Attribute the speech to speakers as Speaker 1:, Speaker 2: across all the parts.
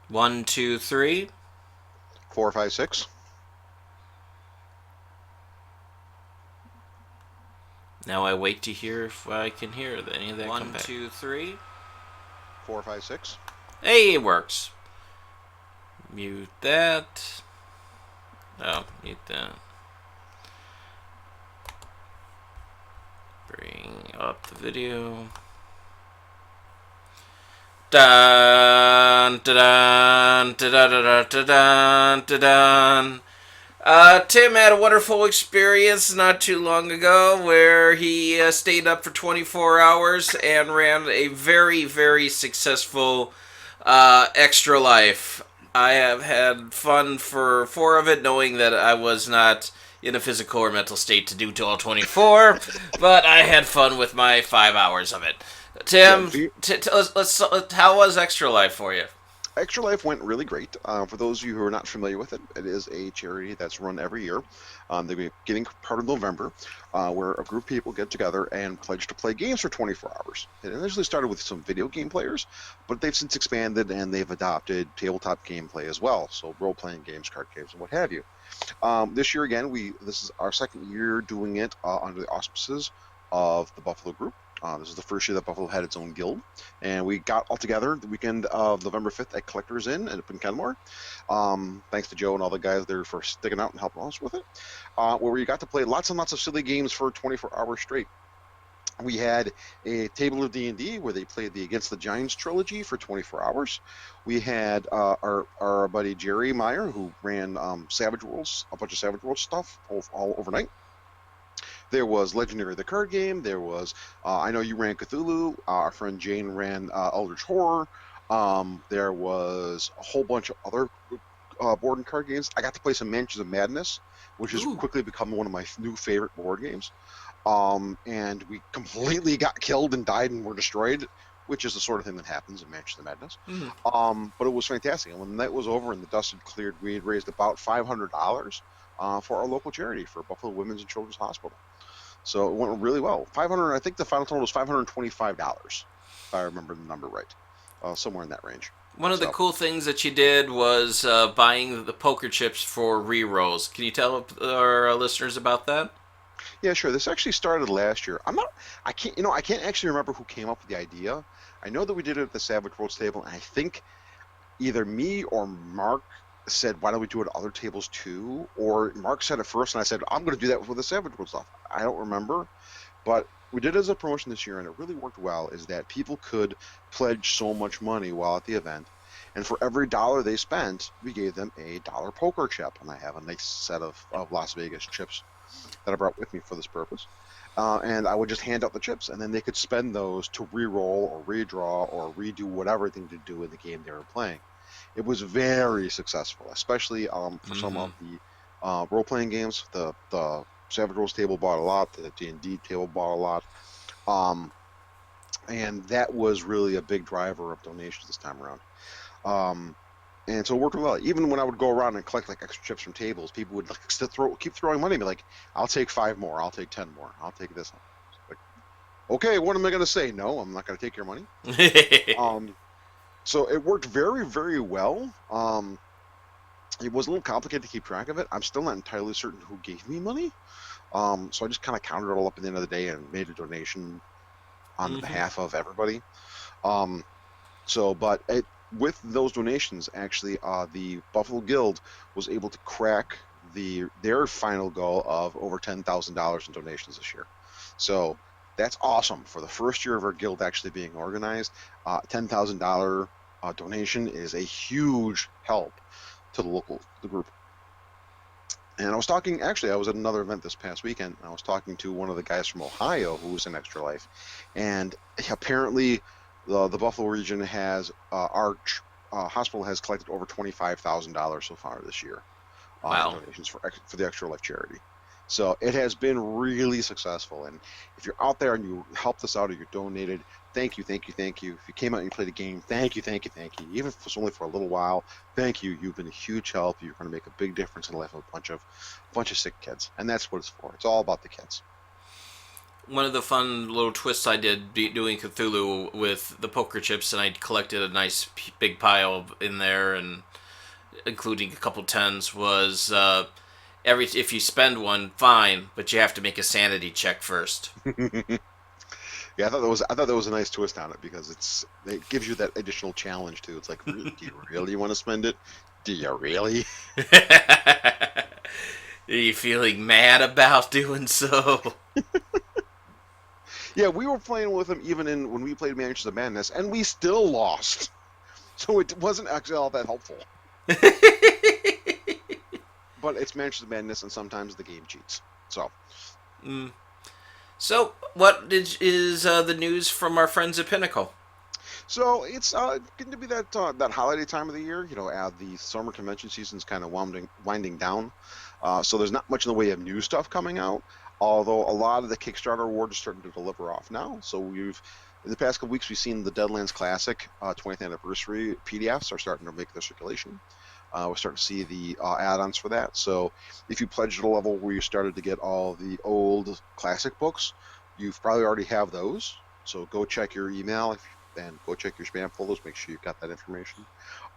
Speaker 1: One, two, three.
Speaker 2: 456.
Speaker 1: Now I wait to hear if I can hear any of that come
Speaker 3: One,
Speaker 1: back.
Speaker 3: two, three.
Speaker 2: 456.
Speaker 1: Hey, it works. Mute that. Oh, mute that. Bring up the video. Dun, dun, dun, dun, dun, dun, dun, dun, dun. Tim had a wonderful experience not too long ago where he stayed up for 24 hours and ran a very, very successful extra life. I have had fun for 4 of it, knowing that I was not in a physical or mental state to do all 24, but I had fun with my 5 hours of it.
Speaker 2: Yeah,
Speaker 1: Tim, how was extra life for you?
Speaker 2: Extra Life went really great. For those of you who are not familiar with it, it is a charity that's run every year. The beginning part of November, where a group of people get together and pledge to play games for 24 hours. It initially started with some video game players, but they've since expanded and they've adopted tabletop gameplay as well. So role-playing games, card games, and what have you. This year again, we this is our second year doing it under the auspices of the Buffalo Group. This is the first year that Buffalo had its own guild, and we got all together the weekend of November 5th at Collectors Inn up in Kenmore. Thanks to Joe and all the guys there for sticking out and helping us with it. Where we got to play lots and lots of silly games for 24 hours straight. We had a table of D&D where they played the Against the Giants trilogy for 24 hours. We had our buddy Jerry Meyer, who ran Savage Worlds, a bunch of Savage Worlds stuff all overnight. There was Legendary the card game. There was I know you ran Cthulhu. Our friend Jane ran Eldritch Horror. There was a whole bunch of other board and card games. I got to play some Mansions of Madness, which has
Speaker 1: Ooh.
Speaker 2: quickly become one of my new favorite board games. And we completely got killed and died and were destroyed, which is the sort of thing that happens in Mansions of Madness.
Speaker 1: Mm.
Speaker 2: But it was fantastic. And when the night was over and the dust had cleared, we had raised about $500 for our local charity for Buffalo Women's and Children's Hospital. So it went really well. 500. I think the final total was $525, if I remember the number right, somewhere in that range.
Speaker 1: One of the
Speaker 2: So
Speaker 1: cool things that you did was buying the poker chips for re-rolls. Can you tell our listeners about that?
Speaker 2: yeah, sure. This actually started last year. I'm not. I can't. I can't actually remember who came up with the idea. I know that we did it at the Savage Worlds table, and I think either me or Mark said, "Why don't we do it at other tables too?" Or Mark said it first, and I said, "I'm going to do that with the Savage Worlds stuff." I don't remember, but we did it as a promotion this year, and it really worked well. Is that people could pledge so much money while at the event, and for every dollar they spent, we gave them a dollar poker chip, and I have a nice set of Las Vegas chips that I brought with me for this purpose. And I would just hand out the chips, and then they could spend those to re-roll or redraw or redo whatever thing to do in the game they were playing. It was very successful, especially for some
Speaker 1: Mm-hmm.
Speaker 2: of the role-playing games. The Savage Worlds table bought a lot. The D&D table bought a lot. Um, and that was really a big driver of donations this time around. Um, and so it worked well. Even when I would go around and collect like extra chips from tables, people would like keep throwing money at me. Like, I'll take five more. I'll take 10 more. I'll take this. Like, okay, what am I going to say? No, I'm not going to take your money. Um, so it worked very, very well. It was a little complicated to keep track of it. I'm still not entirely certain who gave me money. So I just kind of counted it all up at the end of the day and made a donation on the
Speaker 1: Mm-hmm.
Speaker 2: behalf of everybody. Um, but with those donations, actually, the Buffalo Guild was able to crack their final goal of over $10,000 in donations this year. So that's awesome for the first year of our guild actually being organized. $10,000 donation is a huge help to the group. And I was at another event this past weekend, and I was talking to one of the guys from Ohio who was in Extra Life, and apparently the Buffalo region has our hospital has collected over $25,000 so far this year in
Speaker 1: Wow.
Speaker 2: donations for the Extra Life charity. So it has been really successful. And if you're out there and you helped us out or you donated, thank you, thank you, thank you. If you came out and you played a game, thank you, thank you, thank you. Even if it's only for a little while, thank you. You've been a huge help. You're going to make a big difference in the life of a bunch of sick kids, and that's what it's for. It's all about the kids.
Speaker 1: one of the fun little twists I did doing Cthulhu with the poker chips, and I collected a nice big pile in there, and including a couple tens, was every if you spend one, fine, but you have to make a sanity check first.
Speaker 2: Yeah, I thought that was a nice twist on it because it gives you that additional challenge too. It's like, do you really want to spend it? Do you really?
Speaker 1: Are you feeling mad about doing so?
Speaker 2: Yeah, we were playing with him even in when we played Mansions of Madness, and we still lost. So it wasn't actually all that helpful. But it's Mansions of Madness, and sometimes the game cheats. So,
Speaker 1: Mm. So, what is the news from our friends at Pinnacle?
Speaker 2: so it's going to be that holiday time of the year. The summer convention season's kind of winding down. So there's not much in the way of new stuff coming out. Although a lot of the Kickstarter awards are starting to deliver off now. So in the past couple weeks, we've seen the Deadlands Classic 20th anniversary PDFs are starting to make their circulation. We're starting to see the add-ons for that. So if you pledged at a level where you started to get all the old classic books, you've probably already have those. So go check your email and go check your spam folders. Make sure you've got that information.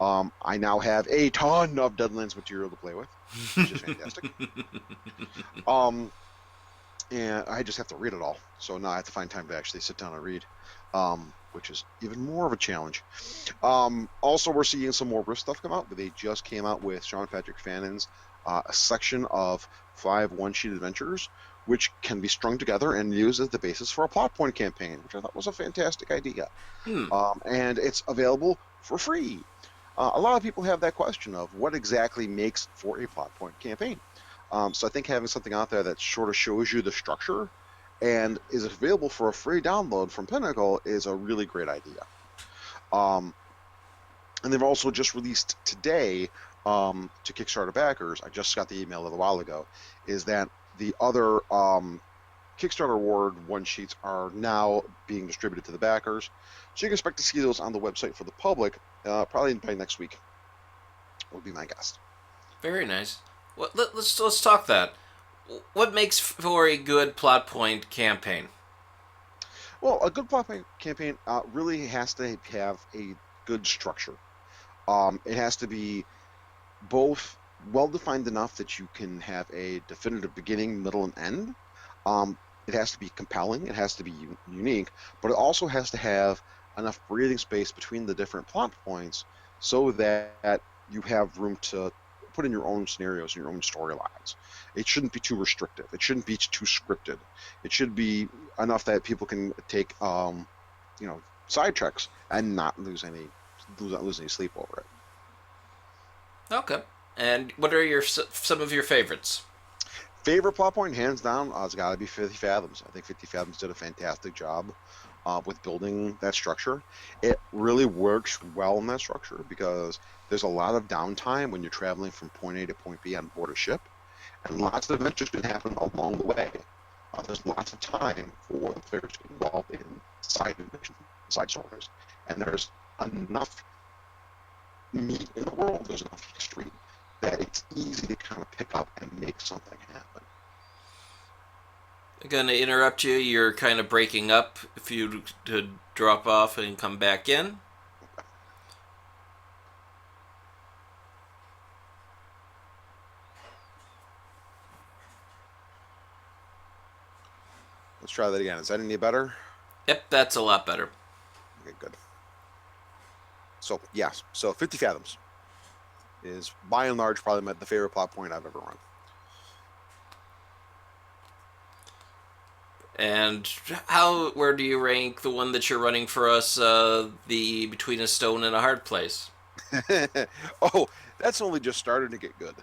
Speaker 2: I now have a ton of Deadlands material to play with, which is fantastic. Um, and I just have to read it all. So now I have to find time to actually sit down and read, which is even more of a challenge. Also, we're seeing some more Rift stuff come out, but they just came out with Sean Patrick Fannon's a section of 5 one-sheet adventures, which can be strung together and used as the basis for a plot point campaign, which I thought was a fantastic idea.
Speaker 1: Hmm.
Speaker 2: And it's available for free. A lot of people have that question of what exactly makes for a plot point campaign. So I think having something out there that sort of shows you the structure and is available for a free download from Pinnacle is a really great idea. Um, and they've also just released today to Kickstarter backers. I just got the email a little while ago. Is that the other Kickstarter award one sheets are now being distributed to the backers, so you can expect to see those on the website for the public probably by next week. Would be my guess.
Speaker 1: Very nice. Let's talk that. What makes for a good plot point campaign?
Speaker 2: Well, a good plot campaign really has to have a good structure. It has to be both well defined enough that you can have a definitive beginning, middle, and end. Um, it has to be compelling. It has to be unique, but it also has to have enough breathing space between the different plot points so that you have room to put in your own scenarios and your own storylines. It shouldn't be too restrictive. It shouldn't be too scripted. It should be enough that people can take, sidetracks and not lose any sleep over it.
Speaker 1: Okay. And what are some of your favorites?
Speaker 2: Favorite plot point, hands down, it's got to be 50 Fathoms. I think 50 Fathoms did a fantastic job with building that structure. It really works well in that structure because there's a lot of downtime when you're traveling from point A to point B on board a ship, and lots of adventures can happen along the way. There's lots of time for the players to get involved in side missions, side stories, and there's enough meat in the world, there's enough history that it's easy to kind of pick up and make something happen.
Speaker 1: I'm gonna interrupt you. You're kind of breaking up. If you could drop off and come back in.
Speaker 2: Let's try that again. Is that any better?
Speaker 1: Yep, that's a lot better.
Speaker 2: Okay, good. So, yes. So 50 Fathoms is, by and large, probably the favorite plot point I've ever run.
Speaker 1: And where do you rank the one that you're running for us? The Between a Stone and a Hard Place.
Speaker 2: Oh, that's only just starting to get good.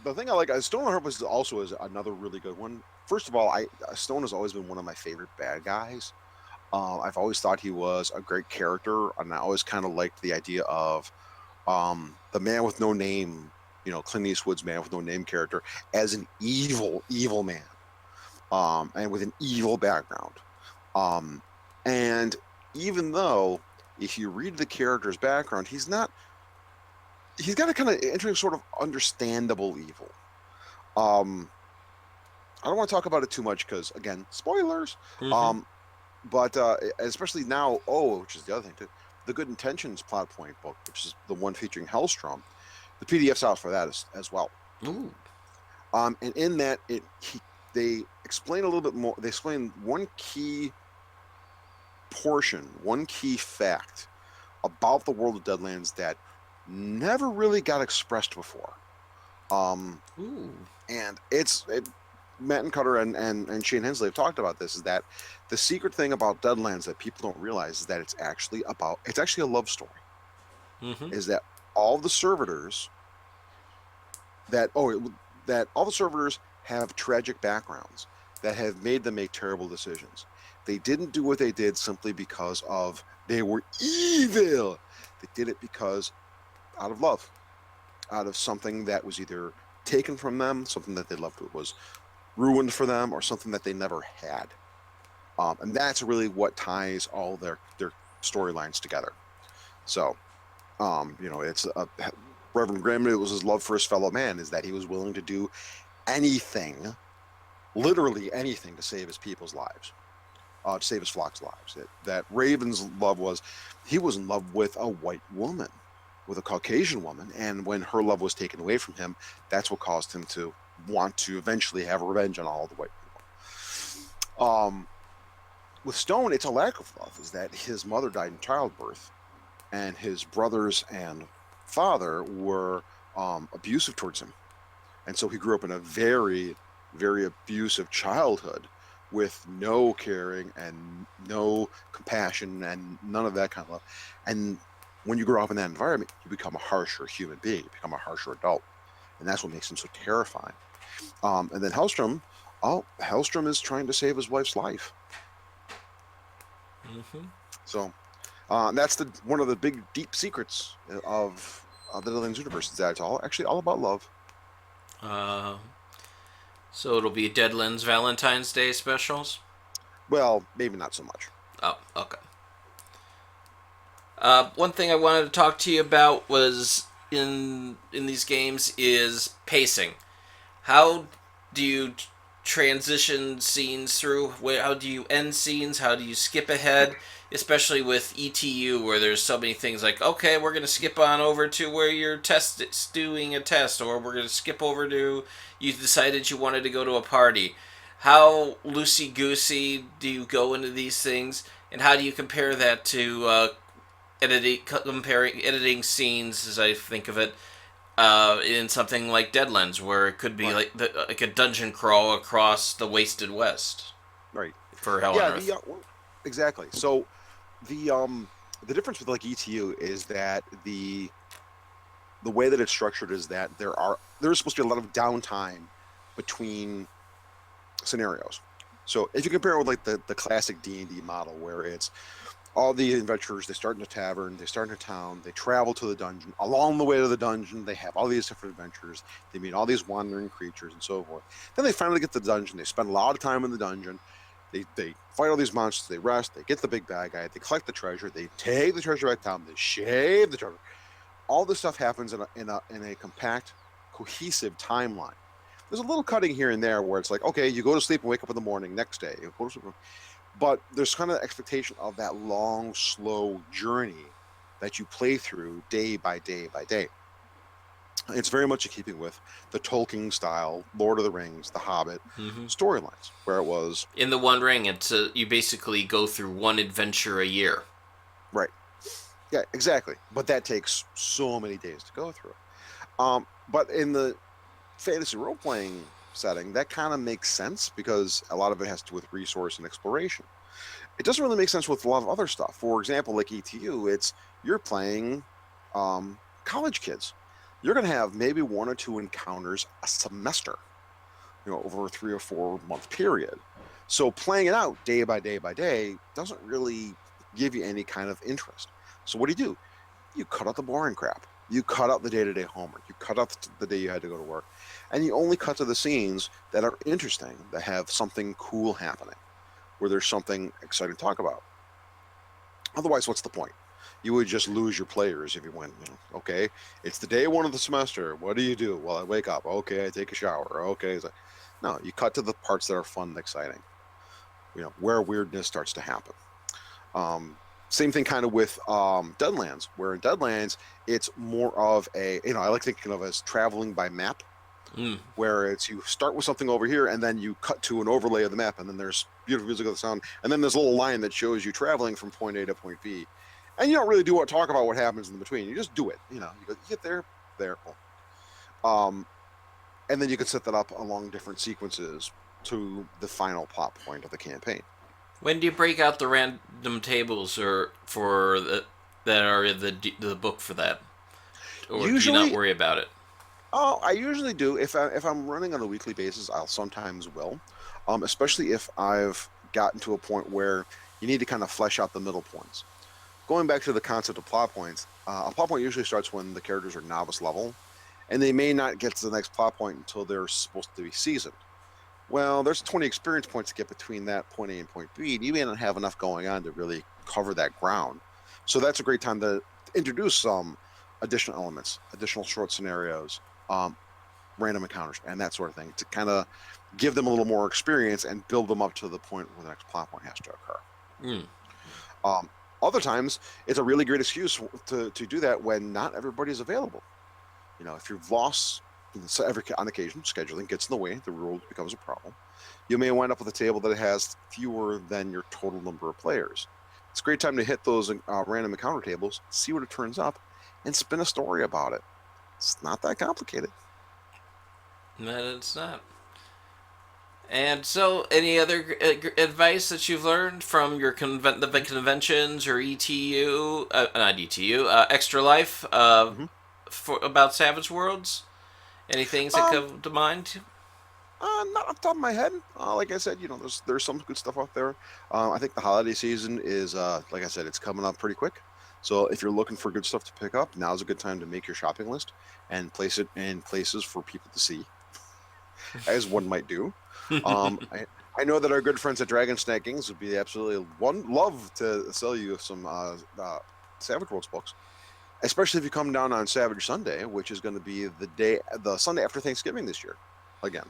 Speaker 2: The thing I like, Stone and Hard Place also is another really good one. First of all, Stone has always been one of my favorite bad guys. I've always thought he was a great character, and I always kind of liked the idea of the man with no name, Clint Eastwood's man with no name character, as an evil, evil man, and with an evil background. Um, and even though, if you read the character's background, he's got a kind of interesting sort of understandable evil. Um, I don't want to talk about it too much because, again, spoilers.
Speaker 1: Mm-hmm.
Speaker 2: Um, but especially now, which is the other thing too, the Good Intentions plot point book, which is the one featuring Hellstrom, the PDF's out for that as well.
Speaker 1: Ooh.
Speaker 2: And in that, they explain a little bit more. They explain one key portion, one key fact about the world of Deadlands that never really got expressed before. Um,
Speaker 1: Ooh.
Speaker 2: and Matt and Cutter and Shane Hensley have talked about this, is that the secret thing about Deadlands that people don't realize is that it's actually a love story.
Speaker 1: Mm-hmm.
Speaker 2: Is that all the servitors that oh that all the servitors have tragic backgrounds that have made them make terrible decisions. They didn't do what they did simply because of they were evil. They did it because out of love, out of something that was either taken from them, something that they loved was ruined for them, or something that they never had. And that's really what ties all their storylines together. So, it's Reverend Graham. It was his love for his fellow man, is that he was willing to do anything, literally anything, to save his people's lives, to save his flock's lives. That Raven's love was, he was in love with a white woman, with a Caucasian woman, and when her love was taken away from him, that's what caused him to want to eventually have revenge on all the white people. With Stone, it's a lack of love, is that his mother died in childbirth, and his brothers and father were abusive towards him. And so he grew up in a very, very abusive childhood with no caring and no compassion and none of that kind of love. And when you grow up in that environment, you become a harsher human being, you become a harsher adult. And that's what makes him so terrifying. And then Hellstrom is trying to save his wife's life.
Speaker 1: Mm-hmm.
Speaker 2: So that's one of the big, deep secrets of the Deadlands universe, is that it's actually all about love.
Speaker 1: Uh, so it'll be Deadlands Valentine's Day specials.
Speaker 2: Well, maybe not so much.
Speaker 1: Oh, okay. One thing I wanted to talk to you about was in these games is pacing. How do you transition scenes through? How do you end scenes? How do you skip ahead? Especially with ETU, where there's so many things like, okay, we're going to skip on over to where you're doing a test, or we're going to skip over to you decided you wanted to go to a party. How loosey goosey do you go into these things, and how do you compare that to comparing editing scenes, as I think of it, in something like Deadlands, where it could be
Speaker 2: Right.
Speaker 1: like a dungeon crawl across the wasted west
Speaker 2: Right.
Speaker 1: for Hell on
Speaker 2: Yeah.
Speaker 1: Earth.
Speaker 2: Well, exactly. So the difference with like ETU is that the way that it's structured is that there's supposed to be a lot of downtime between scenarios. So if you compare it with like the classic D&D model, where it's all the adventurers, they start in a tavern, they start in a town, they travel to the dungeon. Along the way to the dungeon, they have all these different adventures. They meet all these wandering creatures and so forth. Then they finally get to the dungeon. They spend a lot of time in the dungeon. They fight all these monsters. They rest. They get the big bad guy. They collect the treasure. They take the treasure back down. They shave the treasure. All this stuff happens in a compact, cohesive timeline. There's a little cutting here and there where it's like, okay, you go to sleep and wake up in the morning next day. You go to sleep, but there's kind of the expectation of that long, slow journey that you play through day by day by day. It's very much in keeping with the Tolkien style, Lord of the Rings, The Hobbit
Speaker 1: Mm-hmm.
Speaker 2: storylines, where it was
Speaker 1: In the One Ring, you basically go through one adventure a year.
Speaker 2: right. Yeah, exactly. But that takes so many days to go through it. But in the fantasy role playing setting, that kind of makes sense because a lot of it has to do with resource and exploration. It doesn't really make sense with a lot of other stuff. For example, like ETU, it's you're playing college kids. You're going to have maybe one or two encounters a semester, over a 3 or 4 month period. So playing it out day by day by day doesn't really give you any kind of interest. So what do? You cut out the boring crap. You cut out the day-to-day homework. You cut out the day you had to go to work, and you only cut to the scenes that are interesting, that have something cool happening, where there's something exciting to talk about. Otherwise, what's the point? You would just lose your players if you went, okay, it's the day one of the semester. What do you do? Well, I wake up. Okay, I take a shower. Okay. No, you cut to the parts that are fun and exciting. Where weirdness starts to happen. Um, Same thing kind of with Deadlands, where in Deadlands it's more of a I like thinking of as traveling by map,
Speaker 1: Mm.
Speaker 2: where it's you start with something over here and then you cut to an overlay of the map, and then there's beautiful music of the sound, and then there's a little line that shows you traveling from point A to point B, and you don't really talk about what happens in between. You just do it. You get there, um, and then you can set that up along different sequences to the final plot point of the campaign.
Speaker 1: When do you break out the random tables or for that are in the book for that, or do you not
Speaker 2: Usually,
Speaker 1: worry about it?
Speaker 2: oh, I usually do. If I'm running on a weekly basis, I'll sometimes will, especially if I've gotten to a point where you need to kind of flesh out the middle points. Going back to the concept of plot points, a plot point usually starts when the characters are novice level, and they may not get to the next plot point until they're supposed to be seasoned. Well, there's 20 experience points to get between that point A and point B, and you may not have enough going on to really cover that ground. So that's a great time to introduce some additional elements, additional short scenarios, um, random encounters, and that sort of thing to kind of give them a little more experience and build them up to the point where the next plot point has to occur.
Speaker 1: Mm.
Speaker 2: Um, Other times, it's a really great excuse to do that when not everybody's available. If you've lost, so on occasion, scheduling gets in the way, the rule becomes a problem. You may wind up with a table that has fewer than your total number of players. It's a great time to hit those random encounter tables, see what it turns up, and spin a story about it. It's not that complicated.
Speaker 1: No, it's not. And so, any other advice that you've learned from your the conventions or ETU, not ETU, Extra Life,
Speaker 2: Hmm.
Speaker 1: about Savage Worlds? Any things that
Speaker 2: Um,
Speaker 1: come to mind?
Speaker 2: Not off the top of my head. Like I said, there's some good stuff out there. I think the holiday season is, like I said, it's coming up pretty quick. So if you're looking for good stuff to pick up, now's a good time to make your shopping list and place it in places for people to see, as one might do. I know that our good friends at Dragon Snackings would be absolutely one love to sell you some Savage Worlds books, especially if you come down on Savage Sunday, which is going to be the Sunday after Thanksgiving this year, again.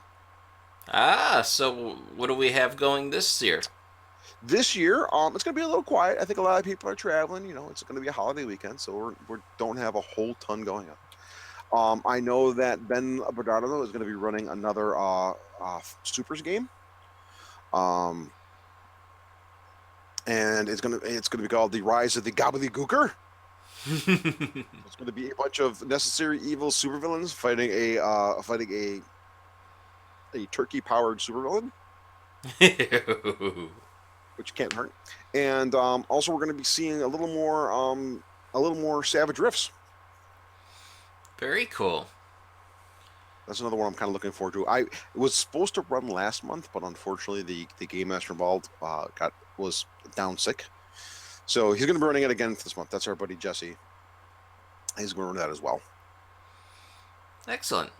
Speaker 1: So what do we have going this year?
Speaker 2: This year, it's going to be a little quiet. I think a lot of people are traveling. It's going to be a holiday weekend, so we don't have a whole ton going on. I know that Ben Bernardo is going to be running another Supers game, um, and it's going to be called the Rise of the Gobbledygooker. It's going to be a bunch of necessary evil supervillains fighting a turkey powered supervillain, which can't hurt. And also, we're going to be seeing a little more Savage Rifts.
Speaker 1: Very cool.
Speaker 2: That's another one I'm kind of looking forward to. I was supposed to run last month, but unfortunately, the game master involved was down sick, so he's going to be running it again this month. That's our buddy Jesse. He's going to run that as well.
Speaker 1: Excellent.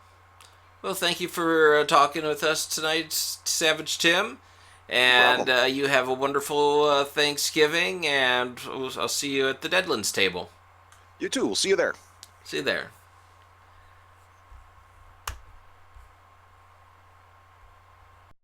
Speaker 1: Well, thank you for talking with us tonight, Savage Tim.
Speaker 2: No
Speaker 1: And
Speaker 2: problem.
Speaker 1: you have a wonderful Thanksgiving, and I'll see you at the Deadlands table.
Speaker 2: You too. We'll see you there.
Speaker 1: See you there.